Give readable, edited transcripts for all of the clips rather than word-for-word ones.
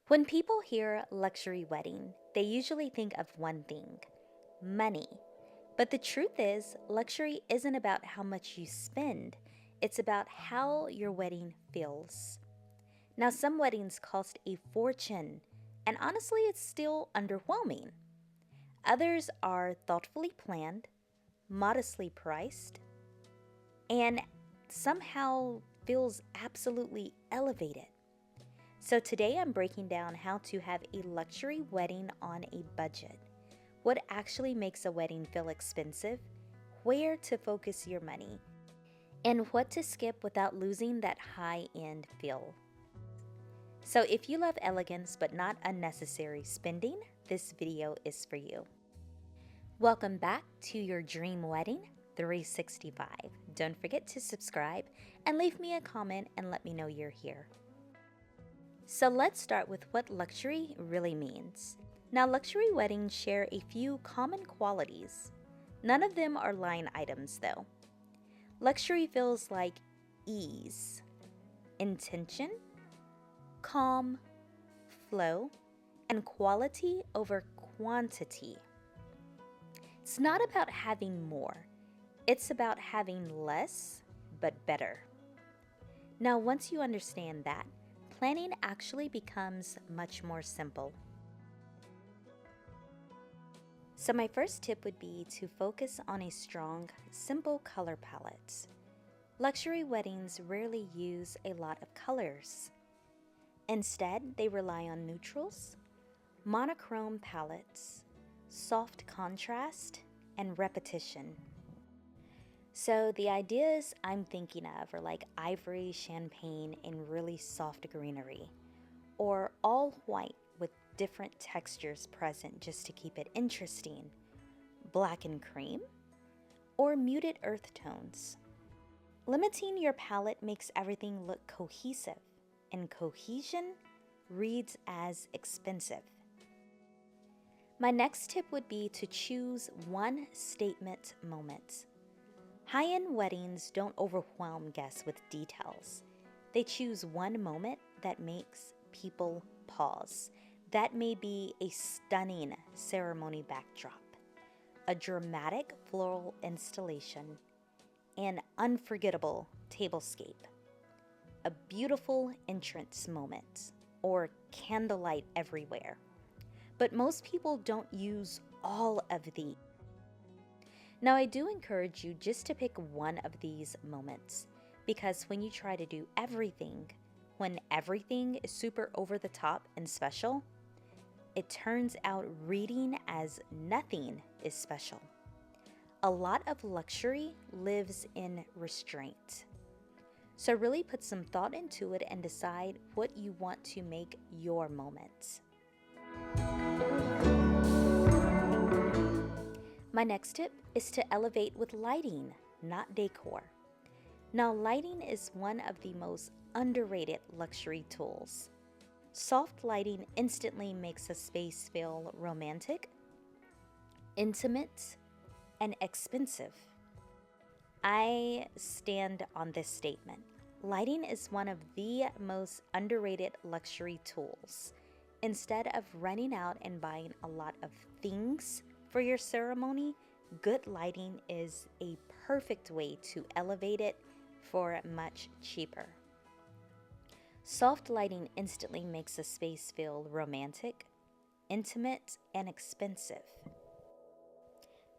When people hear luxury wedding, they usually think of one thing: money. But the truth is, luxury isn't about how much you spend, it's about how your wedding feels. Now, some weddings cost a fortune, and honestly, it's still underwhelming. Others are thoughtfully planned, modestly priced, and somehow feels absolutely elevated. So today I'm breaking down how to have a luxury wedding on a budget, what actually makes a wedding feel expensive, where to focus your money, and what to skip without losing that high-end feel. So if you love elegance but not unnecessary spending, this video is for you. Welcome back to your dream wedding 365. Don't forget to subscribe and leave me a comment and let me know you're here. So let's start with what luxury really means. Now, luxury weddings share a few common qualities. None of them are line items though. Luxury feels like ease, intention, calm, flow, and quality over quantity. It's not about having more, it's about having less but better. Now, once you understand that, planning actually becomes much more simple. So my first tip would be to focus on a strong, simple color palette. Luxury weddings rarely use a lot of colors. Instead, they rely on neutrals, monochrome palettes, soft contrast, and repetition. So the ideas I'm thinking of are like ivory, champagne, and really soft greenery, or all white with different textures present just to keep it interesting, black and cream, or muted earth tones. Limiting your palette makes everything look cohesive, and cohesion reads as expensive. My next tip would be to choose one statement moment. High-end weddings don't overwhelm guests with details. They choose one moment that makes people pause. That may be a stunning ceremony backdrop, a dramatic floral installation, an unforgettable tablescape, a beautiful entrance moment, or candlelight everywhere. But most people don't use all of these. Now, I do encourage you just to pick one of these moments, because when you try to do everything, when everything is super over the top and special, it turns out reading as nothing is special. A lot of luxury lives in restraint. So really put some thought into it and decide what you want to make your moment. My next tip is to elevate with lighting, not decor. Now, lighting is one of the most underrated luxury tools. Soft lighting instantly makes a space feel romantic, intimate, and expensive. I stand on this statement. Lighting is one of the most underrated luxury tools. Instead of running out and buying a lot of things for your ceremony, good lighting is a perfect way to elevate it for much cheaper. Soft lighting instantly makes a space feel romantic, intimate, and expensive.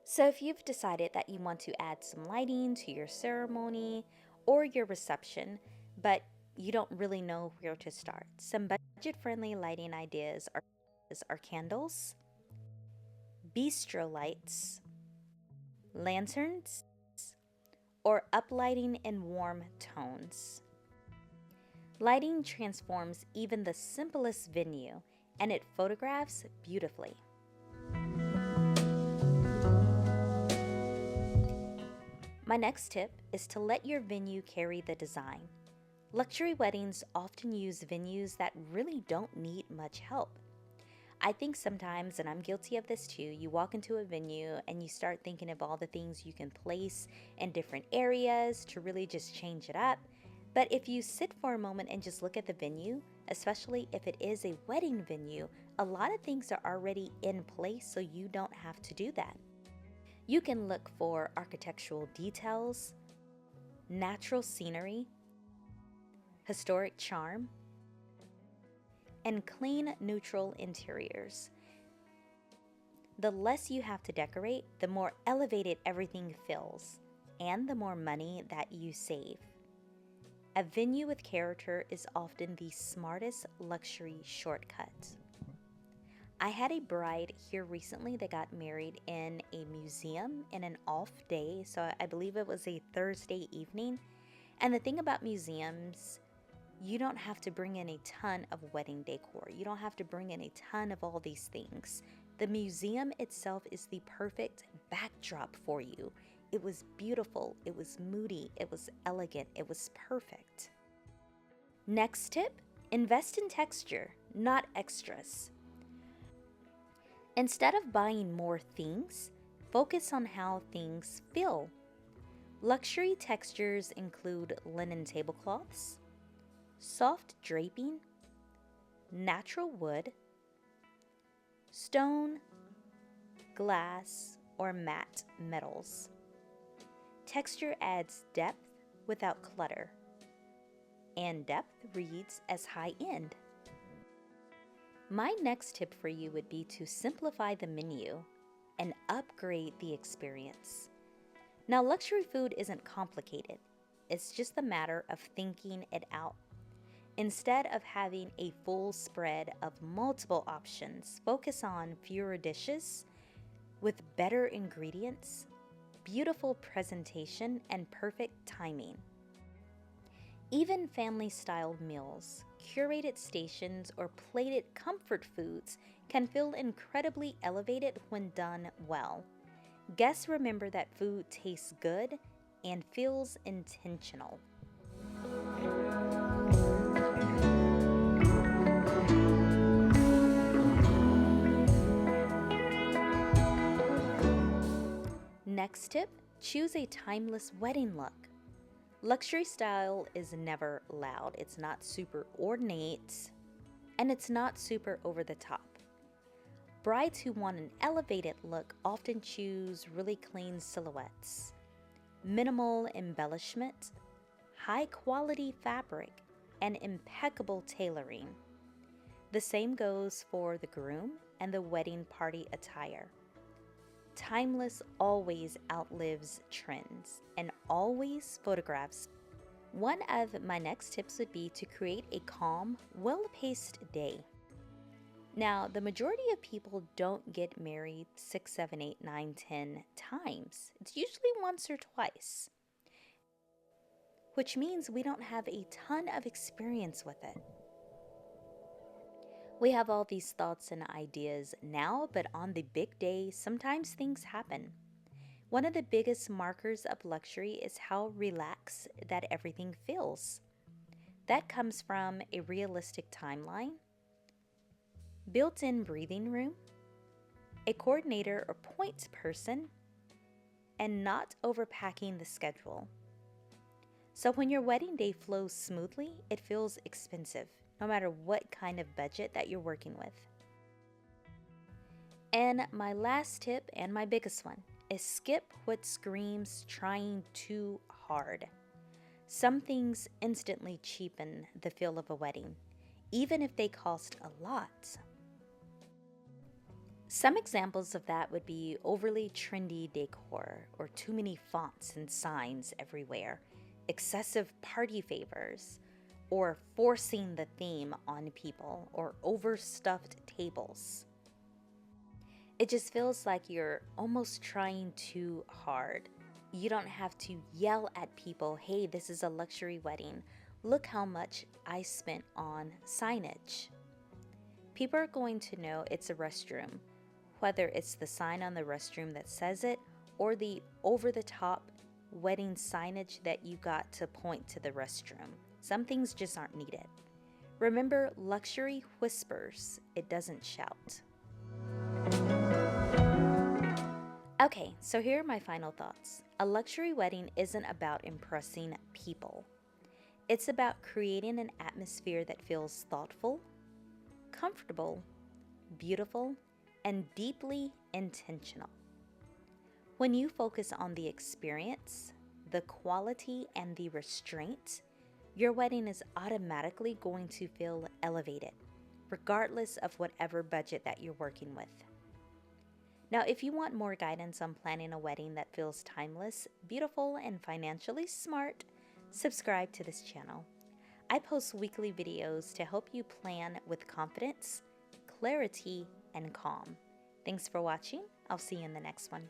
So if you've decided that you want to add some lighting to your ceremony or your reception, but you don't really know where to start, some budget-friendly lighting ideas are candles, bistro lights, lanterns, or uplighting in warm tones. Lighting transforms even the simplest venue, and it photographs beautifully. My next tip is to let your venue carry the design. Luxury weddings often use venues that really don't need much help. I think sometimes, and I'm guilty of this too, you walk into a venue and you start thinking of all the things you can place in different areas to really just change it up. But if you sit for a moment and just look at the venue, especially if it is a wedding venue, a lot of things are already in place so you don't have to do that. You can look for architectural details, natural scenery, historic charm, and clean, neutral interiors. The less you have to decorate, the more elevated everything feels, and the more money that you save. A venue with character is often the smartest luxury shortcut. I had a bride here recently that got married in a museum in an off day, so I believe it was a Thursday evening. And the thing about museums, you don't have to bring in a ton of wedding decor. You don't have to bring in a ton of all these things. The museum itself is the perfect backdrop for you. It was beautiful, it was moody, it was elegant, it was perfect. Next tip, invest in texture, not extras. Instead of buying more things, focus on how things feel. Luxury textures include linen tablecloths, soft draping, natural wood, stone, glass, or matte metals. Texture adds depth without clutter, and depth reads as high end. My next tip for you would be to simplify the menu and upgrade the experience. Now, luxury food isn't complicated. It's just a matter of thinking it out. Instead of having a full spread of multiple options, focus on fewer dishes with better ingredients, beautiful presentation, and perfect timing. Even family-style meals, curated stations, or plated comfort foods can feel incredibly elevated when done well. Guests remember that food tastes good and feels intentional. Next tip, choose a timeless wedding look. Luxury style is never loud. It's not super ornate, and it's not super over the top. Brides who want an elevated look often choose really clean silhouettes, minimal embellishment, high quality fabric, and impeccable tailoring. The same goes for the groom and the wedding party attire. Timeless always outlives trends and always photographs. One of my next tips would be to create a calm, well-paced day. Now, the majority of people don't get married 6, 7, 8, 9, 10 times. It's usually once or twice, which means we don't have a ton of experience with it. We have all these thoughts and ideas now, but on the big day, sometimes things happen. One of the biggest markers of luxury is how relaxed that everything feels. That comes from a realistic timeline, built-in breathing room, a coordinator or points person, and not overpacking the schedule. So when your wedding day flows smoothly, it feels expensive, no matter what kind of budget that you're working with. And my last tip, and my biggest one, is skip what screams trying too hard. Some things instantly cheapen the feel of a wedding, even if they cost a lot. Some examples of that would be overly trendy decor, or too many fonts and signs everywhere, excessive party favors, or forcing the theme on people, or overstuffed tables. It just feels like you're almost trying too hard. You don't have to yell at people, hey, this is a luxury wedding. Look how much I spent on signage. People are going to know it's a restroom, whether it's the sign on the restroom that says it, or the over-the-top wedding signage that you got to point to the restroom. Some things just aren't needed. Remember, luxury whispers, it doesn't shout. Okay, so here are my final thoughts. A luxury wedding isn't about impressing people. It's about creating an atmosphere that feels thoughtful, comfortable, beautiful, and deeply intentional. When you focus on the experience, the quality, and the restraint, your wedding is automatically going to feel elevated, regardless of whatever budget that you're working with. Now, if you want more guidance on planning a wedding that feels timeless, beautiful, and financially smart, subscribe to this channel. I post weekly videos to help you plan with confidence, clarity, and calm. Thanks for watching. I'll see you in the next one.